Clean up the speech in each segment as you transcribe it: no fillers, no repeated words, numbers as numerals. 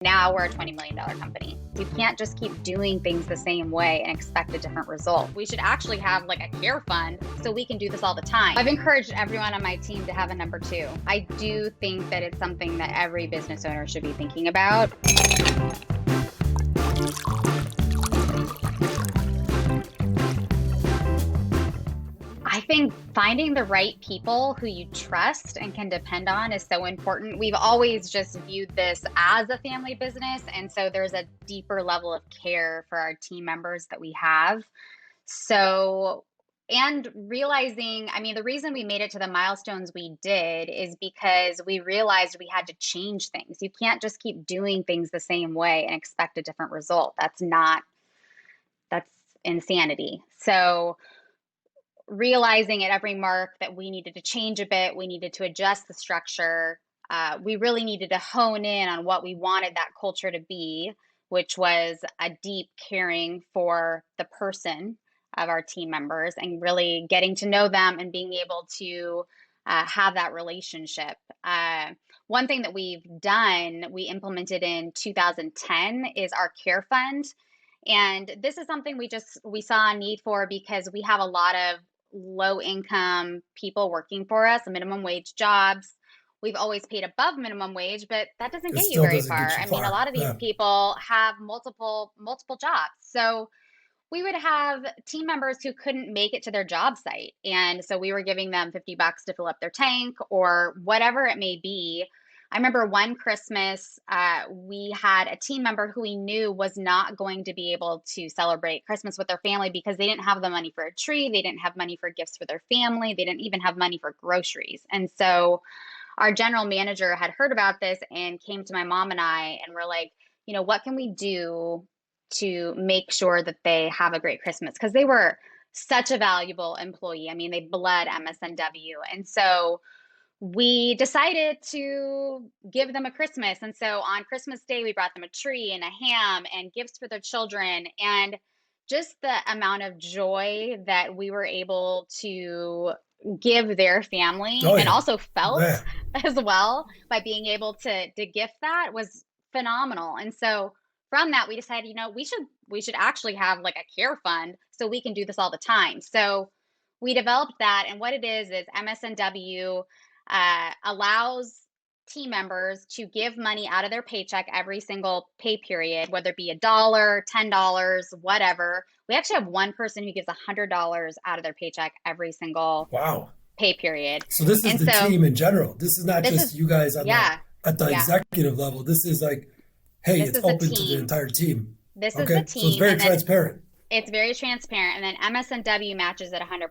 Now we're a $20 million company. You can't just keep doing things the same way and expect a different result. We should actually have like a care fund so we can do this all the time. I've encouraged everyone on my team to have a number two. I do think that it's something that every business owner should be thinking about. I think finding the right people who you trust and can depend on is so important. We've always just viewed this as a family business, and so there's a deeper level of care for our team members that we have. So, and realizing, the reason we made it to the milestones we did is because we realized we had to change things. You can't just keep doing things the same way and expect a different result. That's insanity. So, realizing at every mark that we needed to change a bit, we needed to adjust the structure. We really needed to hone in on what we wanted that culture to be, which was a deep caring for the person of our team members and really getting to know them and being able to have that relationship. One thing that we've done, we implemented in 2010 is our care fund. And this is something we saw a need for because we have a lot of low income people working for us, minimum wage jobs. We've always paid above minimum wage, but that doesn't get you very far. A lot of these people have multiple jobs. So we would have team members who couldn't make it to their job site. And so we were giving them $50 to fill up their tank or whatever it may be. I remember one Christmas, we had a team member who we knew was not going to be able to celebrate Christmas with their family because they didn't have the money for a tree. They didn't have money for gifts for their family. They didn't even have money for groceries. And so our general manager had heard about this and came to my mom and I and were like, what can we do to make sure that they have a great Christmas? Because they were such a valuable employee. They bled MSNW. And so we decided to give them a Christmas. And so on Christmas Day, we brought them a tree and a ham and gifts for their children. And just the amount of joy that we were able to give their family and also felt as well by being able to gift that was phenomenal. And so from that, we decided, we should actually have like a care fund so we can do this all the time. So we developed that. And what it is MSNW allows team members to give money out of their paycheck every single pay period, whether it be $1, $10, whatever. We actually have one person who gives $100 out of their paycheck every single pay period. So this is the team in general. This is not just you guys on at the executive level. This is like, hey, it's open to the entire team. This is the team. So it's very transparent. It's very transparent. And then MSNW matches at 100%.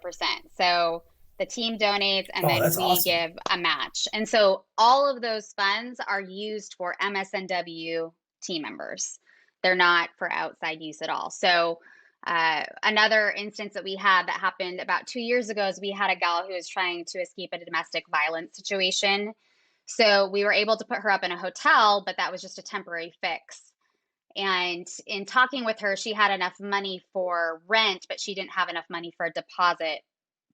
So the team donates and then we give a match. And so all of those funds are used for MSNW team members. They're not for outside use at all. So another instance that we had that happened about 2 years ago is we had a gal who was trying to escape a domestic violence situation. So we were able to put her up in a hotel, but that was just a temporary fix. And in talking with her, she had enough money for rent, but she didn't have enough money for a deposit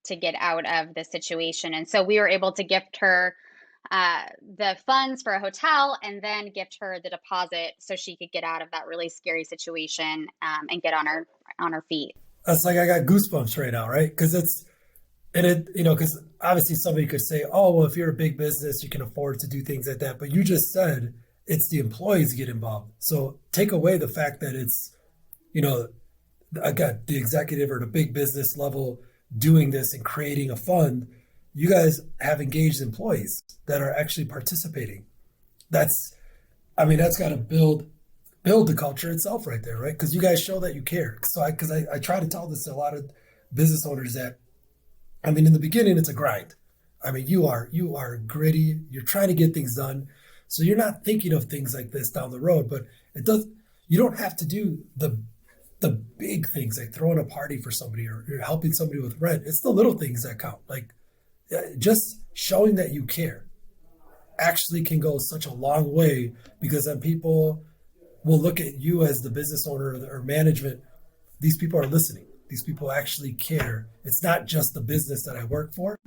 to get out of the situation. And so we were able to gift her the funds for a hotel and then gift her the deposit so she could get out of that really scary situation and get on her feet. That's like, I got goosebumps right now, right? Because because obviously somebody could say, oh, well, if you're a big business, you can afford to do things like that. But you just said it's the employees get involved. So take away the fact that it's, I got the executive or the big business level doing this and creating a fund. You guys have engaged employees that are actually participating. That's got to build the culture itself right there, right? Because you guys show that you care. So I try to tell this to a lot of business owners that, in the beginning, it's a grind. You are gritty. You're trying to get things done. So you're not thinking of things like this down the road, but you don't have to do the big things like throwing a party for somebody or helping somebody with rent. It's the little things that count. Like just showing that you care actually can go such a long way, because then people will look at you as the business owner or management. These people are listening. These people actually care. It's not just the business that I work for.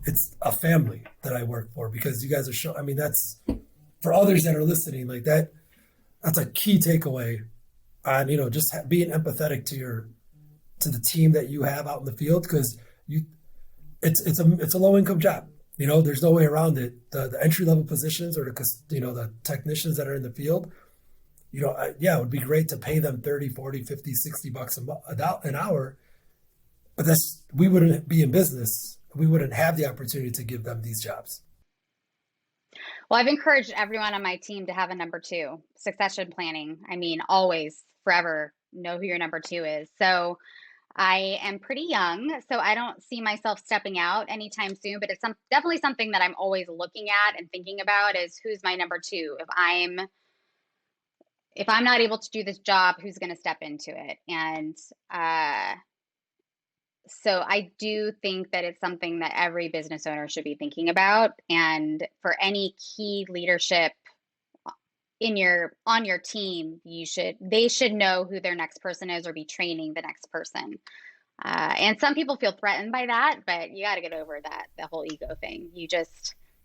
It's a family that I work for, because you guys are showing, that's for others that are listening like that. that's a key takeaway on, just being empathetic to the team that you have out in the field, because you it's a low income job. There's no way around it. The entry level positions, or the technicians that are in the field, yeah, it would be great to pay them 30, 40, 50, $60 an hour, but we wouldn't be in business. We wouldn't have the opportunity to give them these jobs. Well, I've encouraged everyone on my team to have a number two, succession planning. I mean, always, forever, know who your number two is. So I am pretty young, so I don't see myself stepping out anytime soon, but it's definitely something that I'm always looking at and thinking about is who's my number two. If I'm not able to do this job, who's going to step into it? And uh, so I do think that it's something that every business owner should be thinking about. And for any key leadership on your team, they should know who their next person is or be training the next person. And some people feel threatened by that, but you got to get over the whole ego thing. You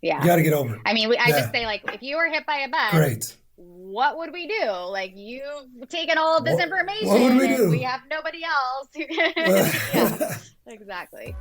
Yeah. got to get over it. I mean, I just Yeah, say, like, if you were hit by a bus, great. what would we do? Like, you've taken all of this What would information we and we do? have nobody else. Yeah, exactly.